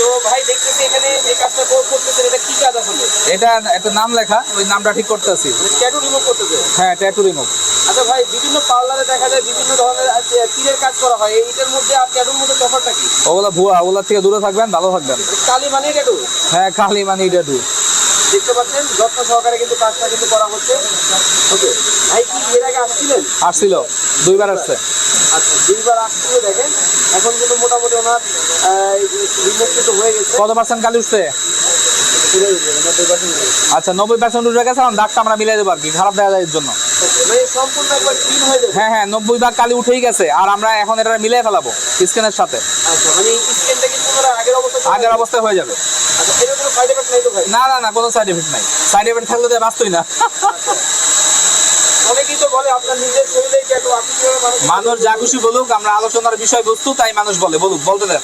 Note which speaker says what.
Speaker 1: তো ভাই দেখতেছি এখানে যে কাজটা করতেছেন এটা কি কাজ আসলে?
Speaker 2: এটা একটা নাম লেখা, ওই নামটা ঠিক করতেছি।
Speaker 1: ট্যাটু রিমুভ করতেছে?
Speaker 2: হ্যাঁ, ট্যাটু রিমুভ।
Speaker 1: আচ্ছা ভাই, বিভিন্ন পার্লারে দেখা যায় বিভিন্ন ধরনের তীরের কাজ করা হয়, এইটার মধ্যে আর ট্যাটুর মধ্যে তফাৎটা কি?
Speaker 2: ওগুলা ভুয়া, ওগুলা থেকে দূরে থাকবেন, ভালো থাকবেন।
Speaker 1: কালি মানে ট্যাটু?
Speaker 2: হ্যাঁ, খালি মানে ট্যাটু।
Speaker 1: দেখতে পাচ্ছেন যত্ন সহকারে কিন্তু কাজটা কিন্তু করা হচ্ছে। ওকে ভাই, কি এর আগে আসছিলেন?
Speaker 2: আসছিল, 2বার আসছে।
Speaker 1: আচ্ছা, 2বার আসছিল। দেখেন এখন কিন্তু মোটামুটি ওনার রিমুভ কিন্তু হয়ে গেছে।
Speaker 2: কত পার্সেন্ট কালি উঠছে? আচ্ছা, 90% উঠে গেছে। এখন দাগটা আমরা মিলাই দেবো আর কি, খারাপ দেখা যায় এর জন্য।
Speaker 1: মানে সম্পূর্ণ একবার ক্লিন হয়ে যাবে?
Speaker 2: হ্যাঁ হ্যাঁ, 90 ভাগ কালি উঠেই গেছে, আর আমরা এখন এটা মিলাই ফেলাবো স্ক্যানের সাথে।
Speaker 1: আচ্ছা, মানে স্ক্যানটা কি পুনরায় আগের অবস্থায় চলে
Speaker 2: আগের
Speaker 1: যাবে?
Speaker 2: অবস্থায় হয়ে যাবে।
Speaker 1: আচ্ছা, এর কোনো সাইড এফেক্ট নাই তো ভাই?
Speaker 2: না না না, কোনো সাইড এফেক্ট নাই। সাইড এফেক্ট থাকলে তো বাঁচতই না।
Speaker 1: অনেকেই তো বলে আপনার নিজের শরীরেই ট্যাটু, আপনি কিভাবে
Speaker 2: মানুষ যা খুশি বলুক, আমরা আলোচনার বিষয়বস্তু, তাই মানুষ বলে বলুক, বলতে দেন।